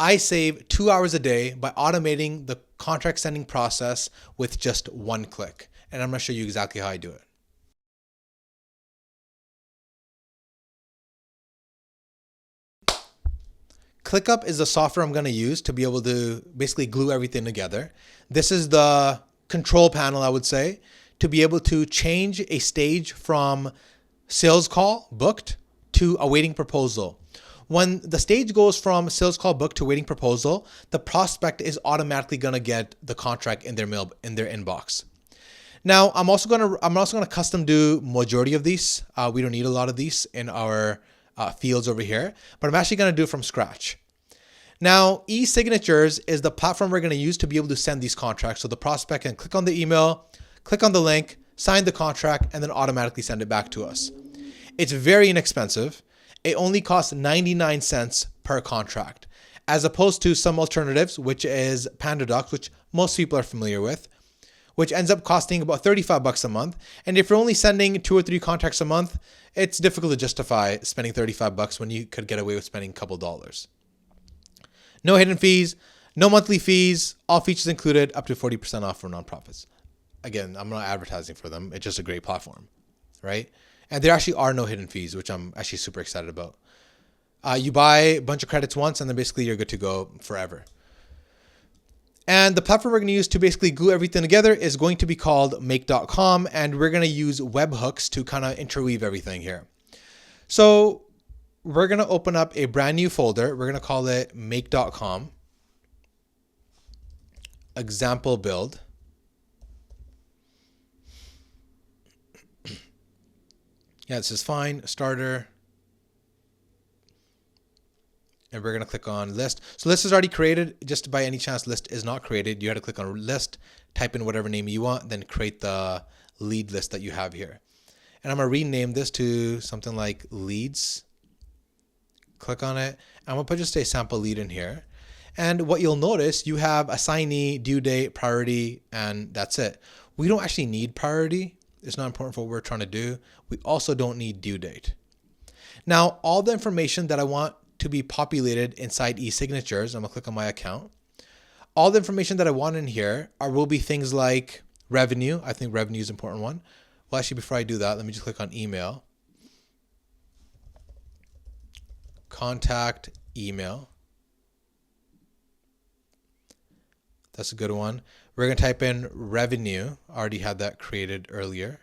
I save 2 hours a day by automating the contract sending process with just one click. And I'm going to show you exactly how I do it. ClickUp is the software I'm going to use to be able to basically glue everything together. This is the control panel, I would say, to be able to change a stage from sales call booked to awaiting proposal. When the stage goes from sales call booked to waiting proposal, the prospect is automatically going to get the contract in their mail, in their inbox. Now, I'm also going to custom do majority of these. We don't need a lot of these in our fields over here, but I'm actually going to do it from scratch. Now, e-signatures is the platform we're going to use to be able to send these contracts. So the prospect can click on the email, click on the link, sign the contract, and then automatically send it back to us. It's very inexpensive. It only costs 99 cents per contract, as opposed to some alternatives, which is PandaDocs, which most people are familiar with, which ends up costing about 35 bucks a month. And if you're only sending 2 or 3 contracts a month, it's difficult to justify spending 35 bucks when you could get away with spending a couple dollars. No hidden fees, no monthly fees, all features included, up to 40% off for nonprofits. Again, I'm not advertising for them. It's just a great platform, right? And there actually are no hidden fees, which I'm actually super excited about. You buy a bunch of credits once, and then basically you're good to go forever. And the platform we're going to use to basically glue everything together is going to be called make.com, and we're going to use webhooks to kind of interweave everything here. So we're going to open up a brand new folder. We're going to call it make.com, example build. Yeah, this is fine. Starter. And we're going to click on list. So list is already created. Just by any chance list is not created, you have to click on list, type in whatever name you want, then create the lead list that you have here. And I'm going to rename this to something like leads. Click on it. I'm going to put just a sample lead in here. And what you'll notice, you have assignee, due date, priority, and that's it. We don't actually need priority. It's not important for what we're trying to do. We also don't need due date. Now, all the information that I want to be populated inside e-signatures, I'm gonna click on my account. All the information that I want in here will be things like revenue. I think revenue is an important one. Well, actually, before I do that, let me just click on email. Contact email. That's a good one. We're going to type in revenue. I already had that created earlier.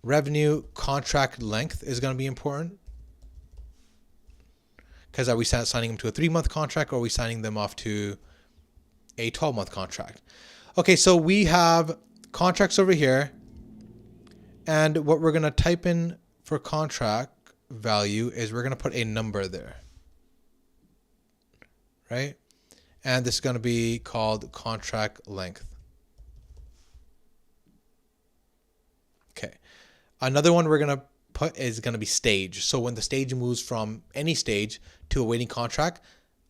Revenue contract length is going to be important. Because are we signing them to a 3-month contract, or are we signing them off to a 12-month contract? Okay, so we have contracts over here. And what we're going to type in for contract value is we're going to put a number there. Right? And this is going to be called contract length. Okay. Another one we're going to put is going to be stage. So when the stage moves from any stage to a waiting contract,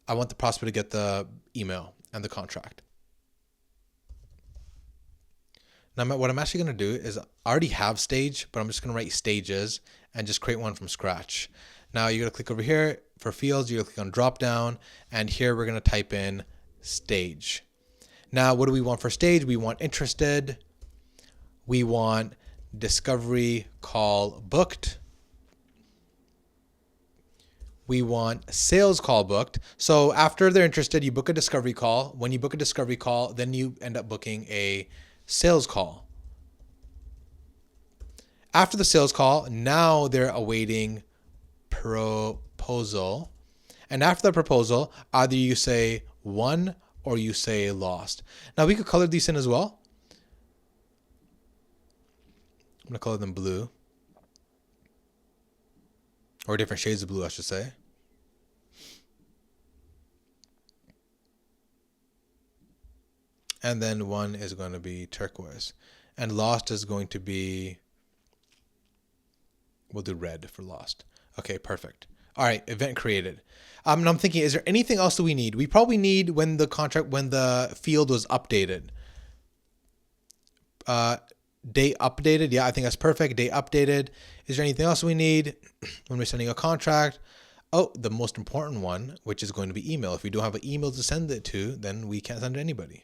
I want the prospect to get the email and the contract. Now what I'm actually going to do is I already have stage, but I'm just going to write stages and just create one from scratch. Now you're going to click over here for fields. You're going to click on drop down, and here we're going to type in stage. Now, what do we want for stage? We want interested. We want discovery call booked. We want sales call booked. So after they're interested, you book a discovery call. When you book a discovery call, then you end up booking a sales call. After the sales call, now they're awaiting proposal. And after the proposal, either you say won or you say lost. Now we could color these in as well. I'm going to color them blue. Or different shades of blue, I should say. And then one is going to be turquoise. And lost is going to be, we'll do red for lost. Okay, perfect. All right, event created. And I'm thinking, is there anything else that we need? We probably need when the field was updated. Date updated. Yeah, I think that's perfect. Date updated. Is there anything else we need when we're sending a contract? Oh, the most important one, which is going to be email. If we don't have an email to send it to, then we can't send it to anybody.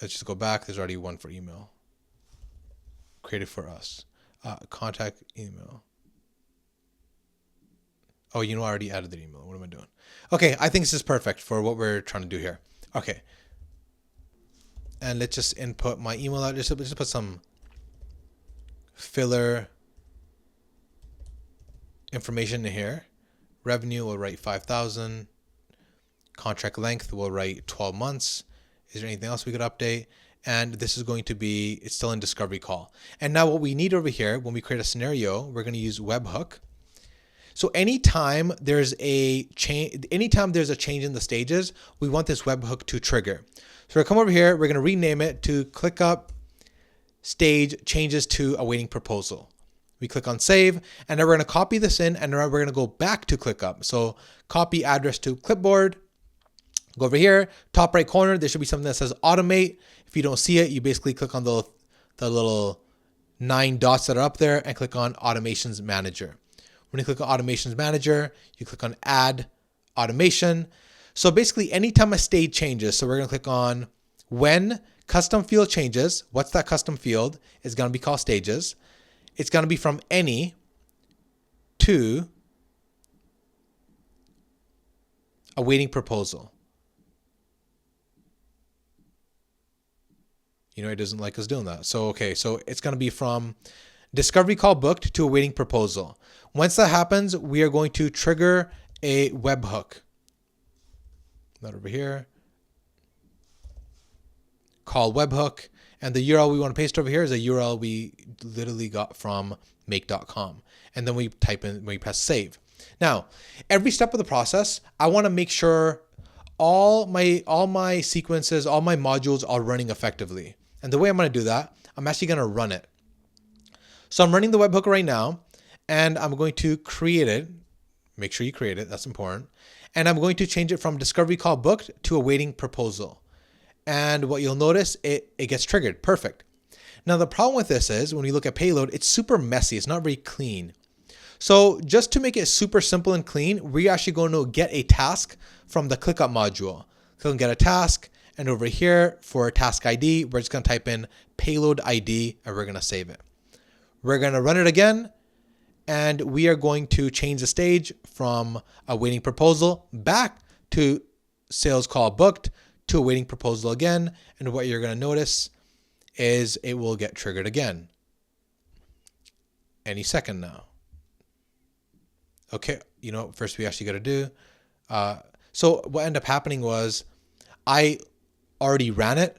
Let's just go back. There's already one for email created for us. Contact email. Oh, I already added the email. What am I doing? Okay, I think this is perfect for what we're trying to do here. Okay. And let's just input my email address. Just put some filler information in here. Revenue, we'll write 5,000. Contract length, we'll write 12 months. Is there anything else we could update? And this is going to be, it's still in discovery call. And now what we need over here, when we create a scenario, we're going to use webhook. So anytime there's a change in the stages, we want this webhook to trigger. So we're going to come over here, we're going to rename it to ClickUp stage changes to awaiting proposal. We click on save, and then we're going to copy this in, and then we're going to go back to ClickUp. So copy address to clipboard. Go over here, top right corner, there should be something that says automate. If you don't see it, you basically click on the little 9 dots that are up there and click on Automations Manager. When you click on Automations Manager, you click on Add Automation. So basically, anytime a state changes, so we're going to click on when custom field changes. What's that custom field? It's going to be called stages. It's going to be from any to awaiting proposal. It doesn't like us doing that. So, okay, so it's going to be from discovery call booked to awaiting proposal. Once that happens, we are going to trigger a webhook. That over here. Call webhook. And the URL we want to paste over here is a URL we literally got from make.com. And then we press save. Now, every step of the process, I want to make sure all my sequences, all my modules are running effectively. And the way I'm going to do that, I'm actually going to run it. So I'm running the webhook right now, and I'm going to create it. Make sure you create it. That's important. And I'm going to change it from discovery call booked to awaiting proposal. And what you'll notice, it gets triggered. Perfect. Now, the problem with this is when you look at payload, it's super messy. It's not very clean. So just to make it super simple and clean, we're actually going to get a task from the ClickUp module. So we'll get a task. And over here for task ID, we're just going to type in payload ID and we're going to save it. We're going to run it again. And we are going to change the stage from awaiting proposal back to sales call booked to awaiting proposal again. And what you're going to notice is it will get triggered again any second now. Okay, first we actually got to do. So what ended up happening was I already ran it,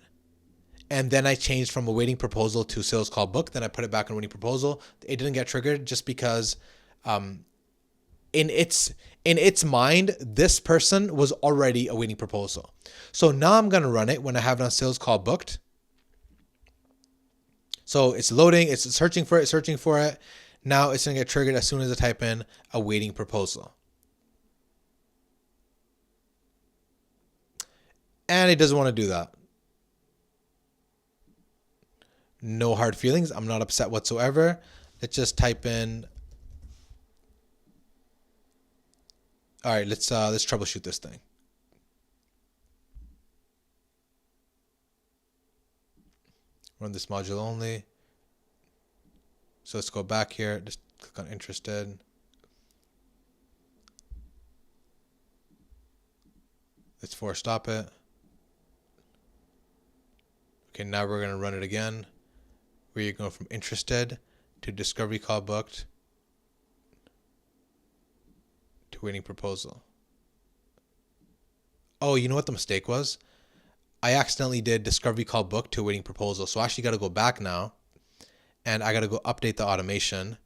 and then I changed from awaiting proposal to sales call book. Then I put it back in awaiting proposal. It didn't get triggered just because in its mind, this person was already awaiting proposal. So now I'm going to run it when I have it on sales call booked. So it's loading, it's searching for it. Now it's going to get triggered as soon as I type in awaiting proposal. And it doesn't want to do that. No hard feelings. I'm not upset whatsoever. Let's just type in. All right, let's troubleshoot this thing. Run this module only. So let's go back here. Just click on interested. Let's force stop it. Okay, now we're going to run it again. We're going from interested to discovery call booked to waiting proposal. Oh, you know what the mistake was? I accidentally did discovery call booked to waiting proposal. So I actually got to go back now and I got to go update the automation.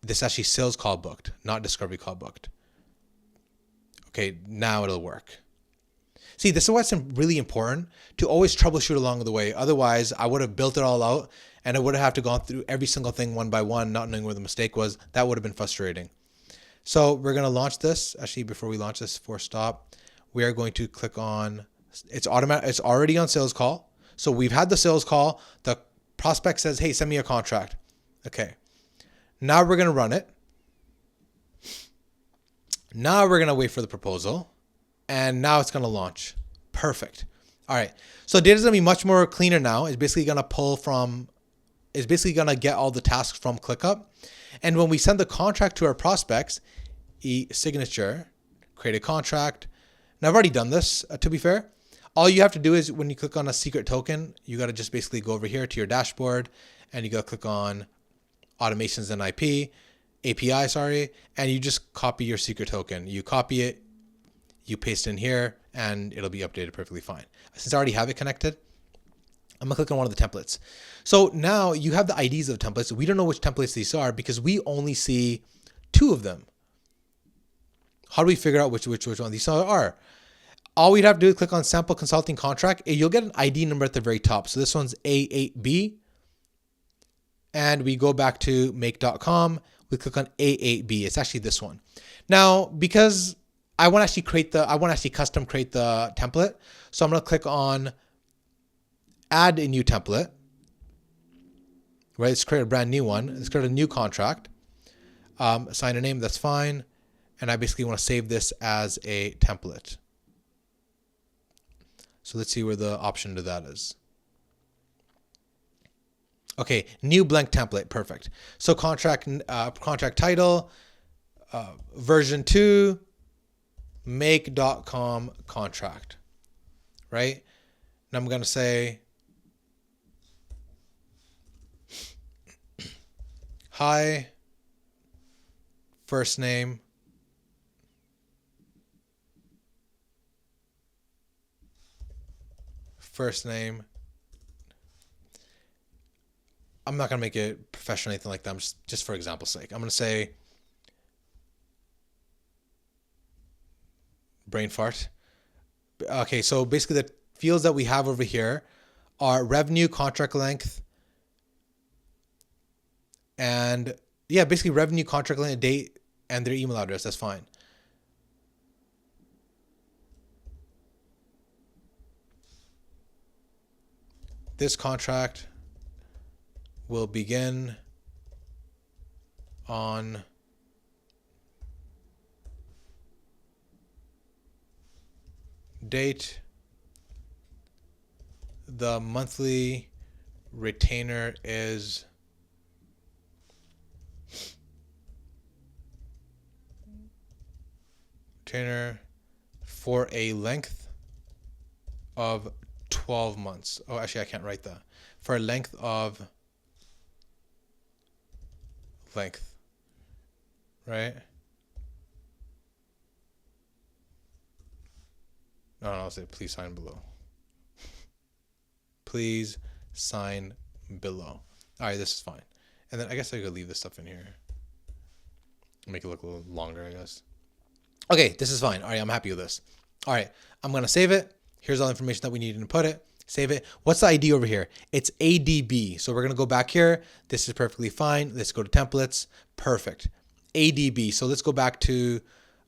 This is actually sales call booked, not discovery call booked. Okay, now it'll work. See, this is why it's really important to always troubleshoot along the way. Otherwise, I would have built it all out and I would have to gone through every single thing one by one, not knowing where the mistake was. That would have been frustrating. So we're going to launch this. Actually, before we launch this, force stop, we are going to click on, it's automatic. It's already on sales call. So we've had the sales call. The prospect says, hey, send me a contract. Okay. Now we're going to run it. Now we're going to wait for the proposal, and now it's going to launch. Perfect. All right. So data is going to be much more cleaner now. It's basically going to get all the tasks from ClickUp. And when we send the contract to our prospects, e-signature, create a contract. Now I've already done this, to be fair. All you have to do is when you click on a secret token, you got to just basically go over here to your dashboard, and you got to click on automations and API, sorry, and you just copy your secret token. You copy it, you paste it in here, and it'll be updated perfectly fine. Since I already have it connected, I'm gonna click on one of the templates. So now you have the IDs of the templates. We don't know which templates these are because we only see 2 of them. How do we figure out which one these are? All we'd have to do is click on sample consulting contract. You'll get an ID number at the very top. So this one's A8B. And we go back to make.com. We click on A8B. It's actually this one. Now, because I want to actually custom create the template. So I'm going to click on add a new template. Right? Let's create a brand new one. Let's create a new contract. Assign a name. That's fine. And I basically want to save this as a template. So let's see where the option to that is. Okay, new blank template, perfect. So contract title, version 2, make.com contract, right? And I'm gonna say, hi, first name, I'm not going to make it professional or anything like that. I'm just for example's sake. I'm going to say brain fart. Okay, so basically the fields that we have over here are revenue, contract length, and yeah, basically revenue, contract length, date, and their email address. That's fine. This contract will begin on date. The monthly retainer is for a length of 12 months. Oh, actually, I can't write that. For a length, right? No, I'll say please sign below. Please sign below. All right, this is fine. And then I guess I could leave this stuff in here. Make it look a little longer, I guess. Okay, this is fine. All right, I'm happy with this. All right, I'm going to save it. Here's all the information that we need to input it. Save it. What's the ID over here? It's ADB. So we're going to go back here. This is perfectly fine. Let's go to templates. Perfect. ADB. So let's go back to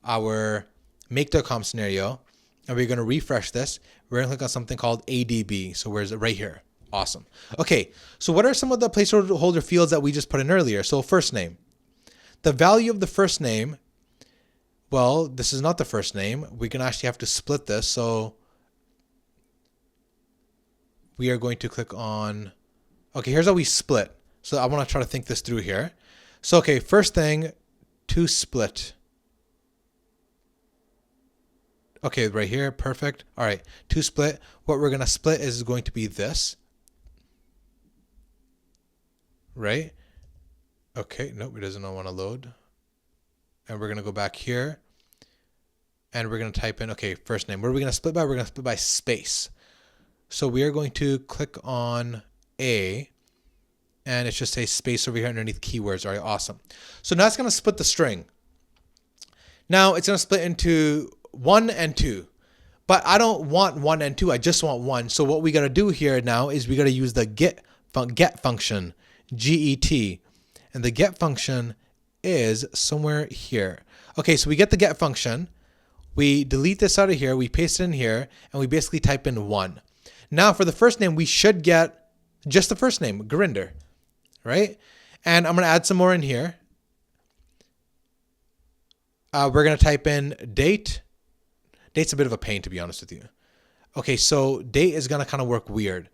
our make.com scenario. And we're going to refresh this. We're going to click on something called ADB. So where's it? Right here. Awesome. Okay. So what are some of the placeholder fields that we just put in earlier? So first name. The value of the first name. Well, this is not the first name. We're going to actually have to split this. So we are going to click on, okay, here's how we split. So I want to try to think this through here. So, okay, first thing, to split. Okay, right here, perfect. All right, to split. What we're going to split is going to be this. Right? Okay, nope, it doesn't want to load. And we're going to go back here. And we're going to type in, okay, first name. What are we going to split by? We're going to split by space. So we are going to click on A, and it should say space over here underneath keywords. All right, awesome. So now it's going to split the string. Now it's going to split into 1 and 2, but I don't want 1 and 2. I just want 1. So what we got to do here now is we got to use the get function, GET, and the get function is somewhere here. Okay, so we get the get function. We delete this out of here. We paste it in here, and we basically type in 1. Now for the first name, we should get just the first name, Gurinder, right? And I'm going to add some more in here. We're going to type in date. Date's a bit of a pain, to be honest with you. Okay, so date is going to kind of work weird.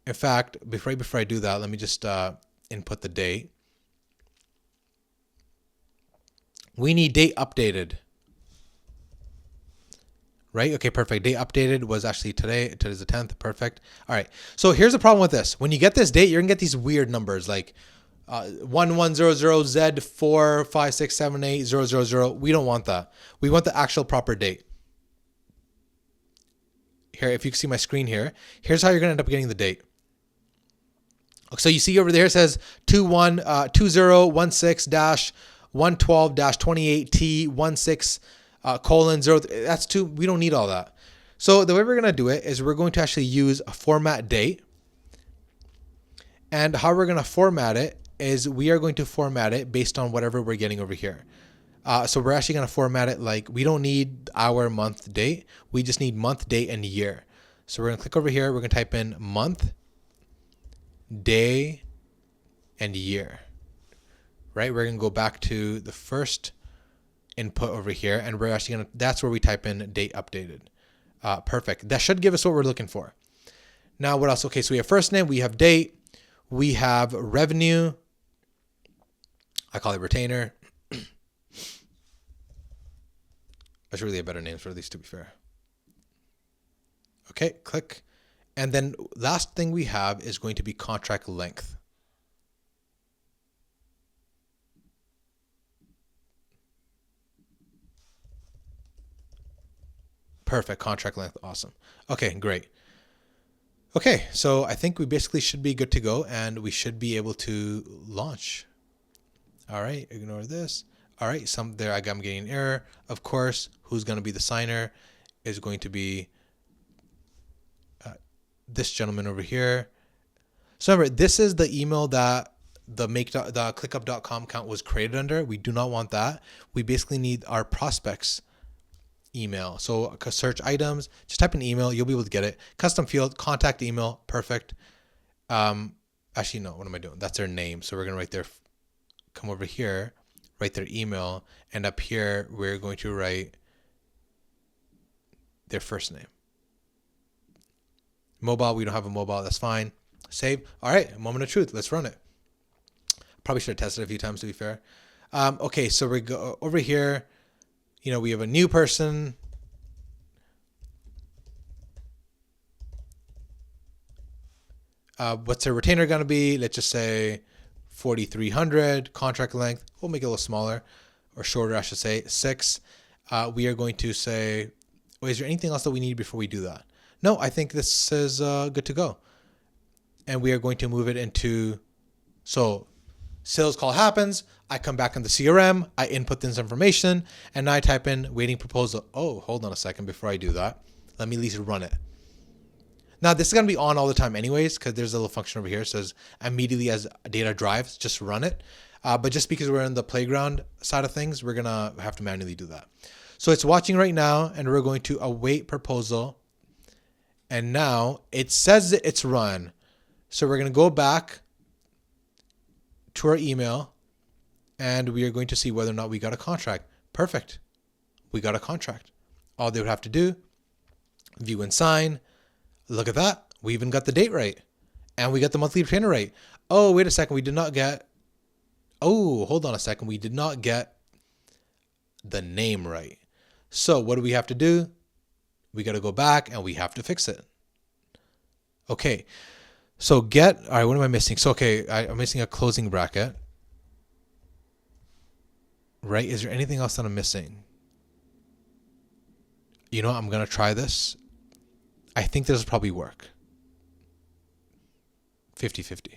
In fact, before I do that, let me just input the date. We need date updated. Right? Okay, perfect. Date updated was actually today. Today's the 10th. Perfect. All right. So here's the problem with this. When you get this date, you're going to get these weird numbers like 1100Z4567800. We don't want that. We want the actual proper date. Here, if you can see my screen here, here's how you're going to end up getting the date. So you see over there, it says 2016-112-28T16 :0. That's too, we don't need all that. So the way we're going to do it is we're going to actually use a format date. And how we're going to format it is we are going to format it based on whatever we're getting over here. So we're actually going to format it like we don't need hour, month, date. We just need month, date, and year. So we're going to click over here. We're going to type in month, day, and year. Right? We're going to go back to the first input over here, and we're actually going to, that's where we type in date updated. Perfect. That should give us what we're looking for. Now, what else? Okay, so we have first name, we have date, we have revenue. I call it retainer. That's really a better name for these, to be fair. Okay, click. And then last thing we have is going to be contract length. Perfect. Contract length. Awesome. Okay, great. Okay, so I think we basically should be good to go and we should be able to launch. All right, ignore this. All right, I'm getting an error. Of course, who's going to be the signer is going to be this gentleman over here. So remember, this is the email that the ClickUp.com account was created under. We do not want that. We basically need our prospects email. So search items, just type in email, you'll be able to get it. Custom field, contact email, perfect. Actually, no, what am I doing? That's their name. So we're going to write their, come over here, write their email, and up here, we're going to write their first name. Mobile, we don't have a mobile, that's fine. Save. All right, moment of truth, let's run it. Probably should have tested it a few times, to be fair. Okay, so we go over here. You know, we have a new person. What's their retainer going to be? Let's just say 4,300. Contract length, we'll make it a little smaller or shorter, I should say, 6. We are going to say, oh, is there anything else that we need before we do that? No, I think this is good to go. And we are going to move it into, so sales call happens. I come back in the CRM. I input this information and I type in waiting proposal. Oh, hold on a second before I do that. Let me at least run it. Now this is going to be on all the time anyways, because there's a little function over here. It says immediately as data drives, just run it. But just because we're in the playground side of things, we're going to have to manually do that. So it's watching right now and we're going to await proposal. And now it says that it's run. So we're going to go back to our email and we are going to see whether or not we got a contract. Perfect. We got a contract. All they would have to do, view and sign. Look at that. We even got the date right. And we got the monthly retainer right. Oh, wait a second. We did not get, oh, hold on a second. We did not get the name right. So what do we have to do? We got to go back and we have to fix it. Okay. So all right, what am I missing? So, okay, I'm missing a closing bracket. Right? Is there anything else that I'm missing? You know what? I'm going to try this. I think this will probably work. 50-50.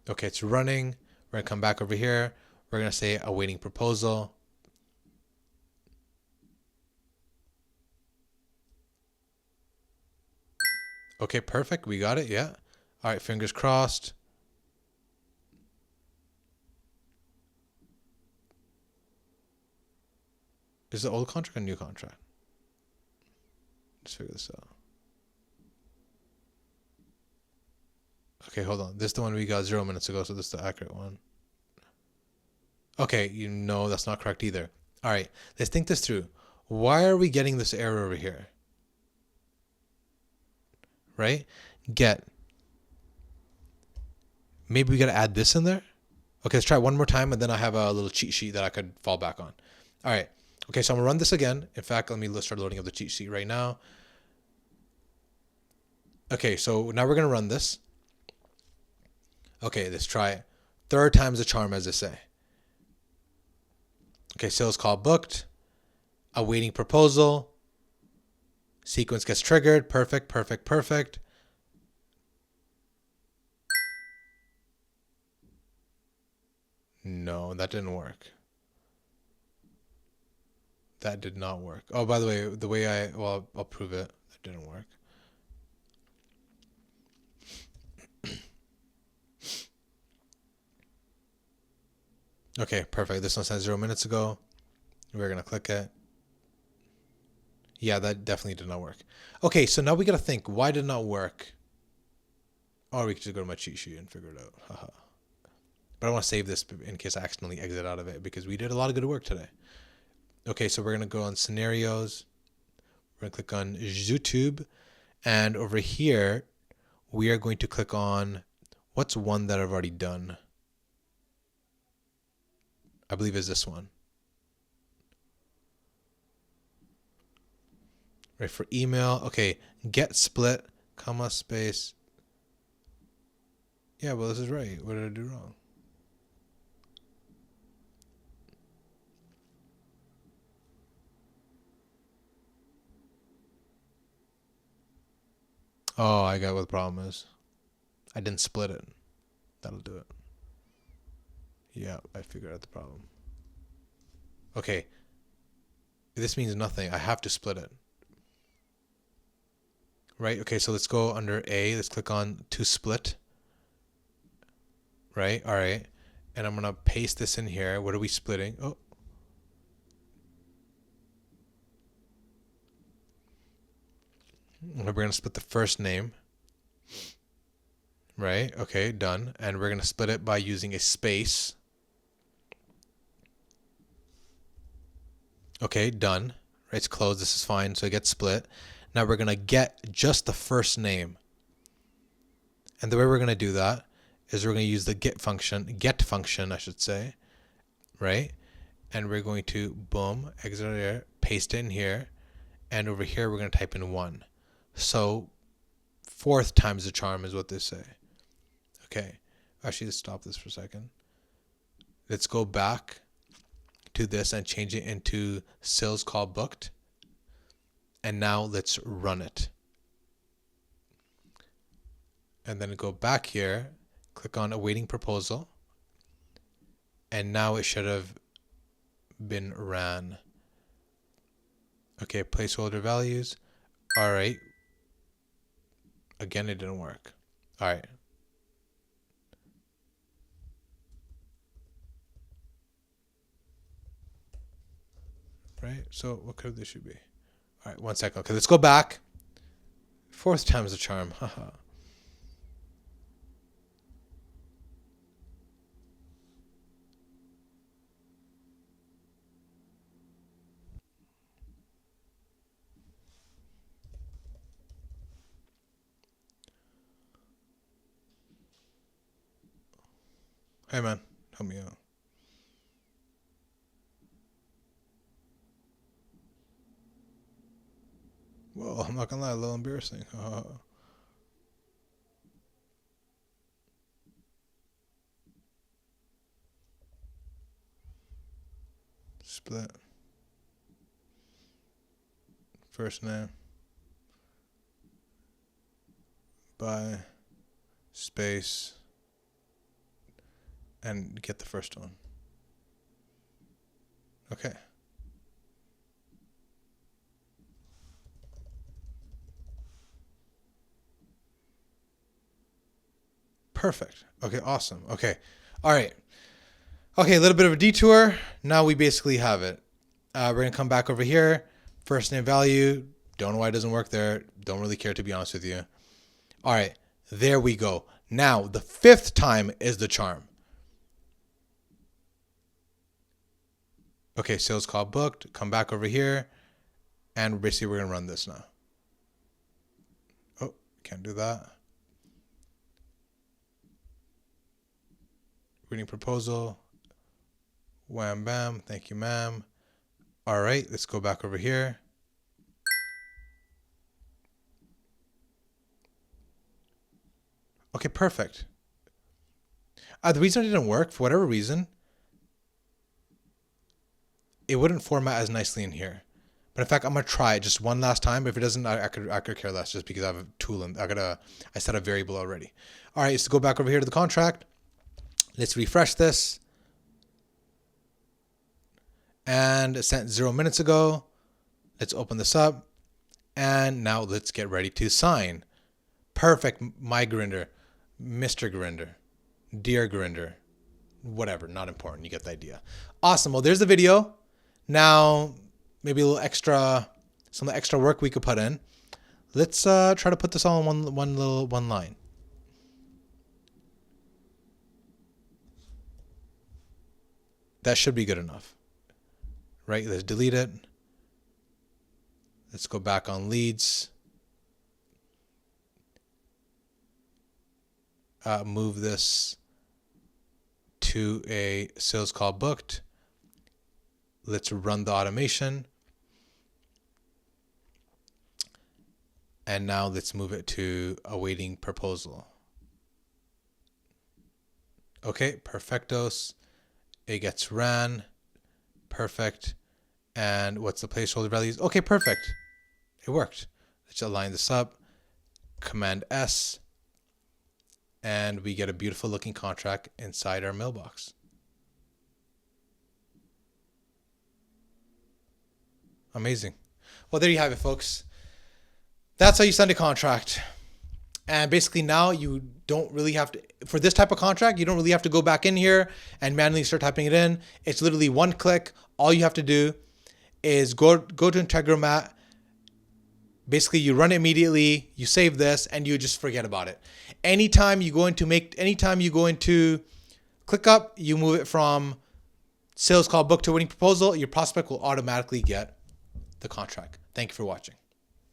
Okay, it's running. We're going to come back over here. We're going to say awaiting proposal. Okay, perfect. We got it. Yeah. All right, fingers crossed. Is it old contract or new contract? Let's figure this out. Okay, hold on. This is the one we got 0 minutes ago, so this is the accurate one. Okay, you know that's not correct either. All right, let's think this through. Why are we getting this error over here? Right? Get. Maybe we got to add this in there? Okay, let's try it one more time, and then I have a little cheat sheet that I could fall back on. All right. Okay, so I'm going to run this again. In fact, let me start loading up the cheat sheet right now. Okay, so now we're going to run this. Okay, let's try it. Third time's the charm, as they say. Okay, sales call booked. Awaiting proposal. Sequence gets triggered. Perfect, perfect, perfect. No, that didn't work. That did not work. Oh, by the way, I'll prove it. That didn't work. Okay, perfect. This one said 0 minutes ago. We're going to click it. Yeah, that definitely did not work. Okay, so now we got to think, why did it not work? Or we could just go to my cheat sheet and figure it out. Haha. But I want to save this in case I accidentally exit out of it because we did a lot of good work today. Okay, so we're going to go on scenarios. We're going to click on YouTube. And over here, we are going to click on, what's one that I've already done? I believe is this one. Right, for email. Okay, get split, comma, space. Yeah, well, this is right. What did I do wrong? Oh, I got what the problem is. I didn't split it. That'll do it. Yeah, I figured out the problem. Okay. This means nothing. I have to split it. Right? Okay, so let's go under A. Let's click on to split. Right? All right. And I'm going to paste this in here. What are we splitting? Oh. We're going to split the first name. Right? Okay, done. And we're going to split it by using a space. Okay, done. Right, it's closed. This is fine. So it gets split. Now we're going to get just the first name. And the way we're going to do that is we're going to use the get function, I should say. Right? And we're going to, boom, exit out here, paste it in here. And over here, we're going to type in 1. So 4th time's the charm is what they say. Okay. Actually, let's stop this for a second. Let's go back to this and change it into sales call booked. And now let's run it. And then go back here, click on awaiting proposal. And now it should have been ran. Okay, placeholder values. All right. Again, it didn't work. All right. Right, so what could this should be? All right, 1 second. Okay, let's go back. 4th time's the charm. Haha. Hey man, help me out. Well, I'm not gonna lie, a little embarrassing. Split. First name. By space. And get the first one. Okay. Perfect. Okay, awesome. Okay. All right. Okay, a little bit of a detour. Now we basically have it. We're going to come back over here. First name value. Don't know why it doesn't work there. Don't really care, to be honest with you. All right. There we go. Now, the 5th time is the charm. Okay, sales call booked. Come back over here. And basically we're going to run this now. Oh, can't do that. Reading proposal. Wham, bam. Thank you, ma'am. All right, let's go back over here. Okay, perfect. The reason it didn't work, for whatever reason, it wouldn't format as nicely in here. But in fact, I'm gonna try it just one last time. If it doesn't, I could care less, just because I have a tool and I set a variable already. All right, let's go back over here to the contract. Let's refresh this. And it sent 0 minutes ago. Let's open this up. And now let's get ready to sign. Perfect, my Grinder, Mr. Grinder, Dear Grinder, whatever, not important. You get the idea. Awesome. Well, there's the video. Now, maybe a little extra, some of the extra work we could put in. Let's try to put this all in one line. That should be good enough, right? Let's delete it. Let's go back on leads. Move this to a sales call booked. Let's run the automation. And now let's move it to awaiting proposal. Okay, perfectos. It gets ran. Perfect. And what's the placeholder values? Okay, perfect. It worked. Let's align this up. Command S. And we get a beautiful looking contract inside our mailbox. Amazing. Well, there you have it, folks. That's how you send a contract. And basically now you don't really have to, for this type of contract, you don't really have to go back in here and manually start typing it in. It's literally one click. All you have to do is go to Integromat. Basically, you run it immediately, you save this, and you just forget about it. Anytime you go into ClickUp, you move it from sales call book to winning proposal, your prospect will automatically get the contract. Thank you for watching.